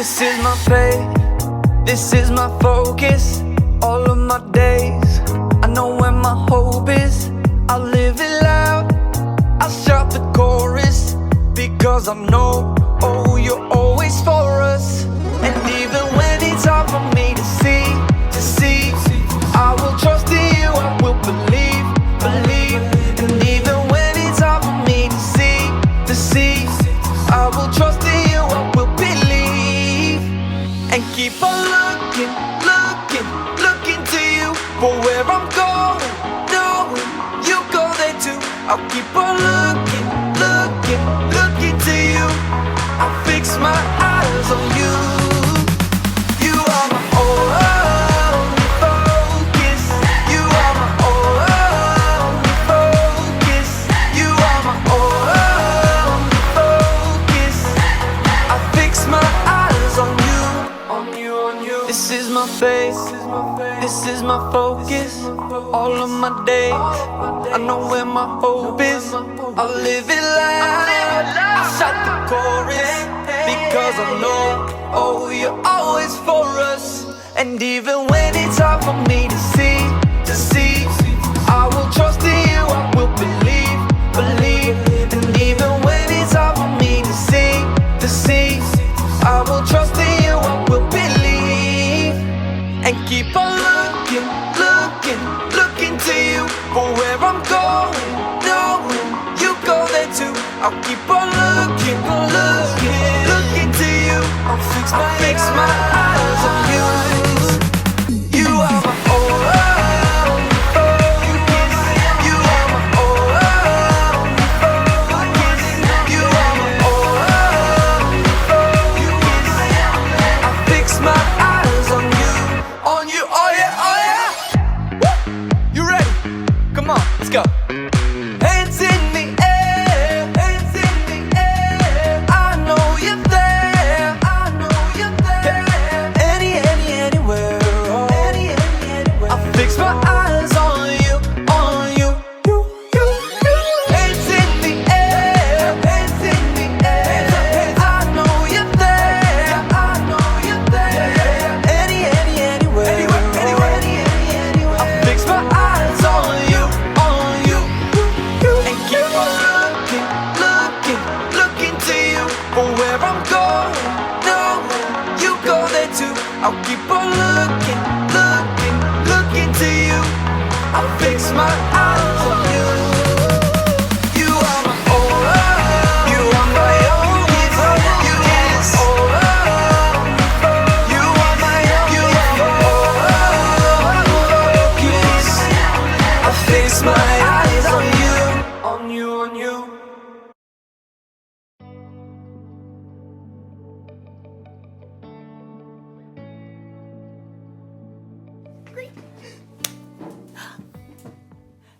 This is my faith, this is my focus. All of my days, I know where my hope is. I live it loud, I shout the chorus, because I know, oh, you're always for us. And even when it's hard for me to see, I will trust in you, I will believe. And even when it's hard for me to see, I will trust in you, I will believe. And keep on looking to you for where I'm going, knowing you go there too. I'll keep on looking to you. I'll fix my eyes on you. You are my only focus. You are my only focus. You are my only focus. I fix my eyes on you. This is my faith, this is my focus. All of my days, I know where my hope is. I live it loud, I shout the chorus, because I know, oh, you're always for us. And even when it's hard for me to see, I will trust in you, I will believe. And even when it's hard for me to see, I will trust in you, I will believe. And keep on looking to you for where I'm going, knowing you go there too. I'll keep on looking to you. I'll fix my eyes on you. You are my only focus. You are my only focus. You are my only focus. I fix my eyes on you, oh yeah, oh yeah. You ready? Come on, let's go. Hands in the air, hands in the air. I know you're there, I know you're there. Anywhere, oh. Anywhere. I fix my eyes on you. Hands in the air, hands in the air. I know you're there, I know you're there. Anywhere. I fix my eyes on you. And keep on looking to you for where I'm going, knowing you go there too. I'll keep on looking to you. I'll fix my eyes on you. You are my only, you are my only focus. You are my only focus. I fix my eyes on you.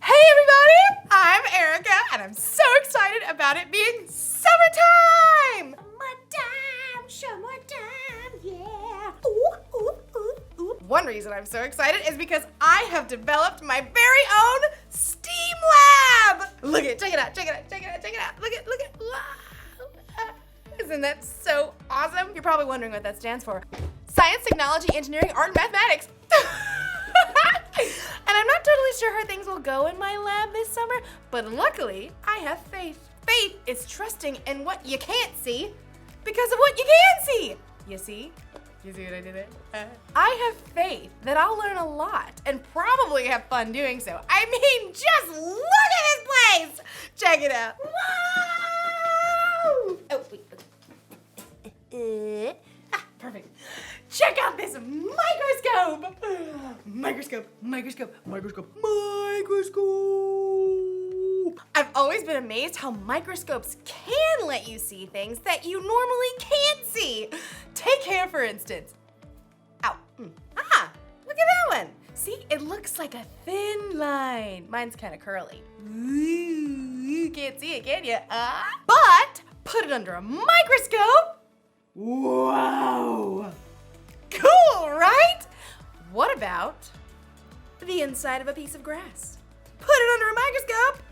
Hey everybody, I'm Erica and I'm so excited about it being summertime! Summertime, yeah. Ooh. One reason I'm so excited is because I have developed my very own STEAM lab! Look it, check it out. Look it. Wow. Isn't that so awesome? You're probably wondering what that stands for. Science, technology, engineering, art, and mathematics. And I'm not totally sure how things will go in my lab this summer, but luckily I have faith. Faith is trusting in what you can't see because of what you can see. You see? You see what I did there? I have faith that I'll learn a lot and probably have fun doing so. I mean, just look at this place! Check it out. Wow! Oh, wait. Perfect. Check out this microscope! Microscope. I've always been amazed how microscopes can let you see things that you normally can't see. Take hair, for instance. Ow. Ah, look at that one. See, it looks like a thin line. Mine's kind of curly. Ooh, you can't see it, can you? But put it under a microscope. Wow. Cool, right? What about the inside of a piece of grass? Put it under a microscope.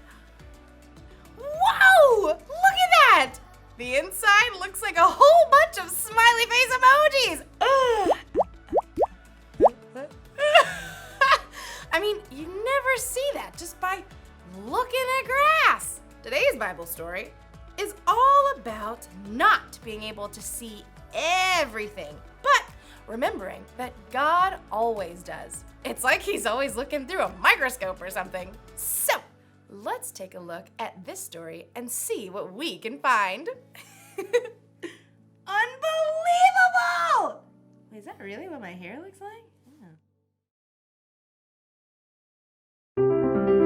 Wow! Look at that! The inside looks like a whole bunch of smiley face able to see everything, but remembering that God always does. It's like he's always looking through a microscope or something. So, let's take a look at this story and see what we can find. Unbelievable! Wait, is that really what my hair looks like? Yeah.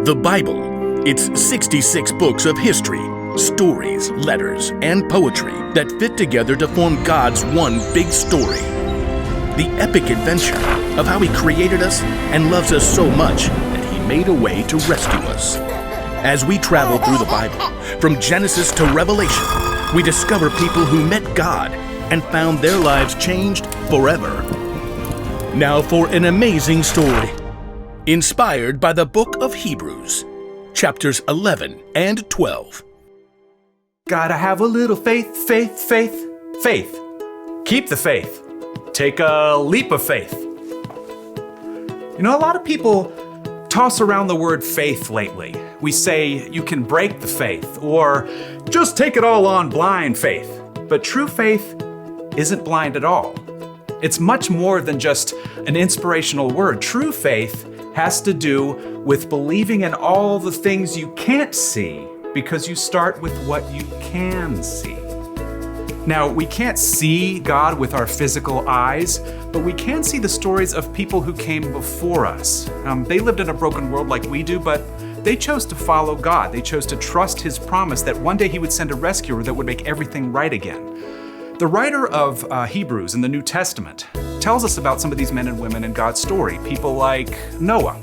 The Bible. It's 66 books of history, stories, letters, and poetry that fit together to form God's one big story. The epic adventure of how He created us and loves us so much that He made a way to rescue us. As we travel through the Bible, from Genesis to Revelation, we discover people who met God and found their lives changed forever. Now for an amazing story, inspired by the book of Hebrews, chapters 11 and 12. Gotta have a little faith, faith, faith, faith. Keep the faith. Take a leap of faith. You know, a lot of people toss around the word faith lately. We say you can break the faith, or just take it all on blind faith. But true faith isn't blind at all. It's much more than just an inspirational word. True faith has to do with believing in all the things you can't see, because you start with what you can see. Now, we can't see God with our physical eyes, but we can see the stories of people who came before us. They lived in a broken world like we do, but they chose to follow God. They chose to trust His promise that one day He would send a rescuer that would make everything right again. The writer of Hebrews in the New Testament tells us about some of these men and women in God's story. People like Noah,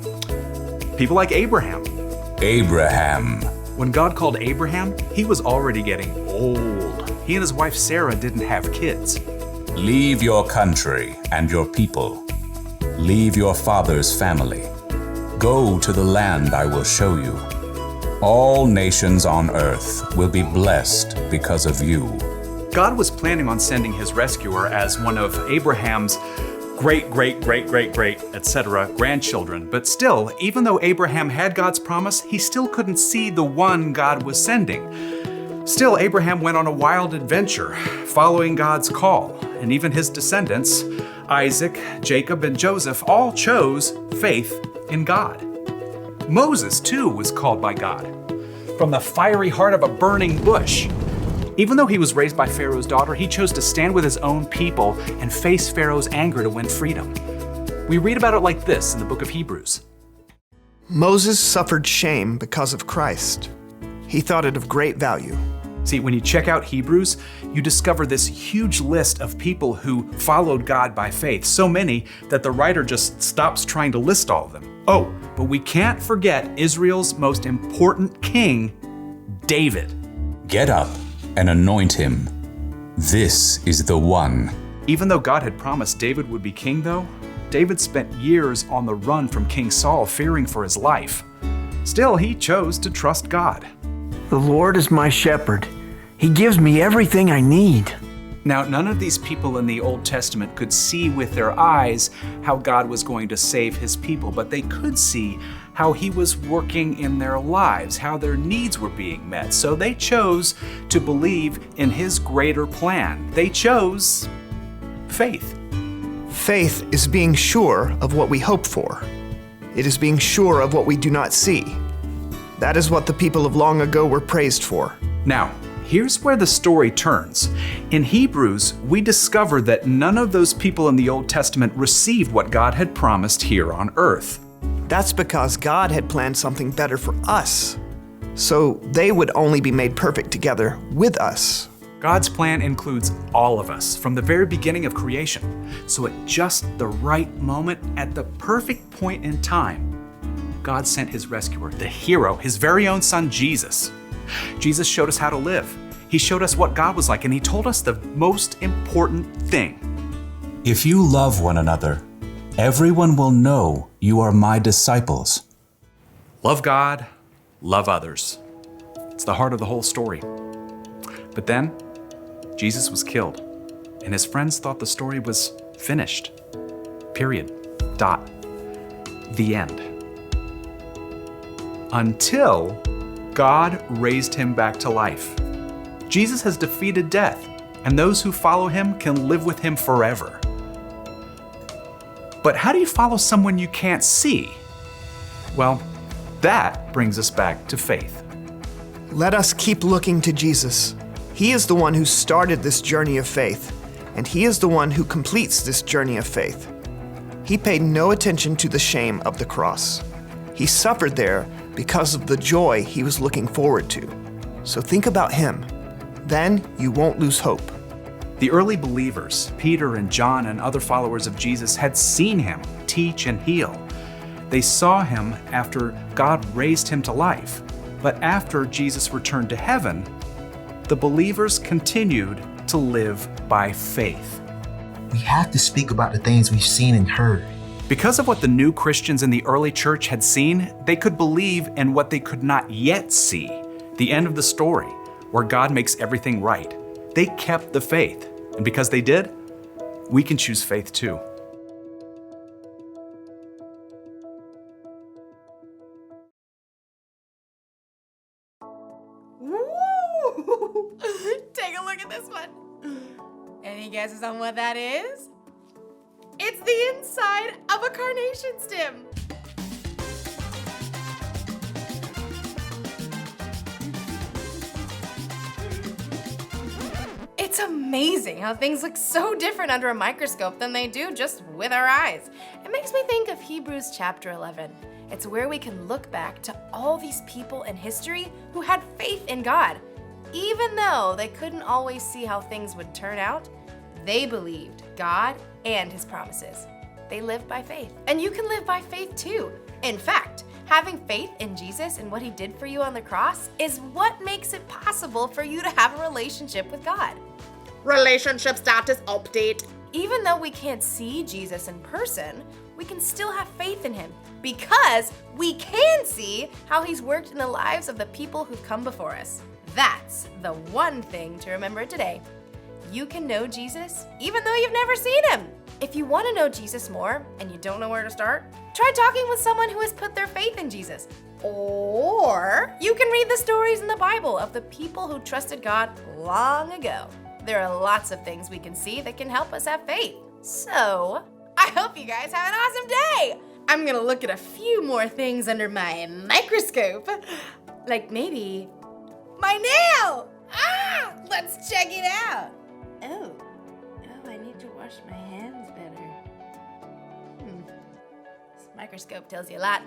people like Abraham. When God called Abraham, he was already getting old. He and his wife Sarah didn't have kids. Leave your country and your people. Leave your father's family. Go to the land I will show you. All nations on earth will be blessed because of you. God was planning on sending His rescuer as one of Abraham's great, etc. grandchildren. But still, even though Abraham had God's promise, he still couldn't see the one God was sending. Still, Abraham went on a wild adventure, following God's call. And even his descendants, Isaac, Jacob, and Joseph, all chose faith in God. Moses, too, was called by God from the fiery heart of a burning bush. Even though he was raised by Pharaoh's daughter, he chose to stand with his own people and face Pharaoh's anger to win freedom. We read about it like this in the book of Hebrews. Moses suffered shame because of Christ. He thought it of great value. See, when you check out Hebrews, you discover this huge list of people who followed God by faith, so many that the writer just stops trying to list all of them. Oh, but we can't forget Israel's most important king, David. Get up and anoint him. This is the one. Even though God had promised David would be king, though, David spent years on the run from King Saul, fearing for his life. Still, he chose to trust God. The Lord is my shepherd. He gives me everything I need. Now, none of these people in the Old Testament could see with their eyes how God was going to save His people, but they could see how He was working in their lives, how their needs were being met. So they chose to believe in His greater plan. They chose faith. Faith is being sure of what we hope for. It is being sure of what we do not see. That is what the people of long ago were praised for. Now, here's where the story turns. In Hebrews, we discover that none of those people in the Old Testament received what God had promised here on earth. That's because God had planned something better for us, so they would only be made perfect together with us. God's plan includes all of us from the very beginning of creation. So at just the right moment, at the perfect point in time, God sent His rescuer, the hero, His very own Son, Jesus. Jesus showed us how to live. He showed us what God was like, and He told us the most important thing. If you love one another, everyone will know you are my disciples. Love God, love others. It's the heart of the whole story. But then, Jesus was killed, and His friends thought the story was finished. Period. Dot. The end. Until God raised Him back to life. Jesus has defeated death. and those who follow him can live with him forever. But how do you follow someone you can't see? Well, that brings us back to faith. Let us keep looking to Jesus. He is the one who started this journey of faith, and he is the one who completes this journey of faith. He paid no attention to the shame of the cross. He suffered there because of the joy he was looking forward to. So think about him. Then you won't lose hope. The early believers, Peter and John and other followers of Jesus, had seen him teach and heal. They saw him after God raised him to life. But after Jesus returned to heaven, the believers continued to live by faith. We have to speak about the things we've seen and heard. Because of what the new Christians in the early church had seen, they could believe in what they could not yet see, the end of the story, where God makes everything right. They kept the faith, and because they did, we can choose faith too. Woo! Take a look at this one. Any guesses on what that is? It's the inside of a carnation stem. It's amazing how things look so different under a microscope than they do just with our eyes. It makes me think of Hebrews chapter 11. It's where we can look back to all these people in history who had faith in God. Even though they couldn't always see how things would turn out, they believed God and his promises. They lived by faith. And you can live by faith too. In fact, having faith in Jesus and what he did for you on the cross is what makes it possible for you to have a relationship with God. Relationship status update. Even though we can't see Jesus in person, we can still have faith in him because we can see how he's worked in the lives of the people who've come before us. That's the one thing to remember today. You can know Jesus even though you've never seen him. If you want to know Jesus more and you don't know where to start, try talking with someone who has put their faith in Jesus. Or you can read the stories in the Bible of the people who trusted God long ago. There are lots of things we can see that can help us have faith. So, I hope you guys have an awesome day. I'm gonna look at a few more things under my microscope. Like maybe my nail! Let's check it out. Oh, I need to wash my hands better. This microscope tells you a lot.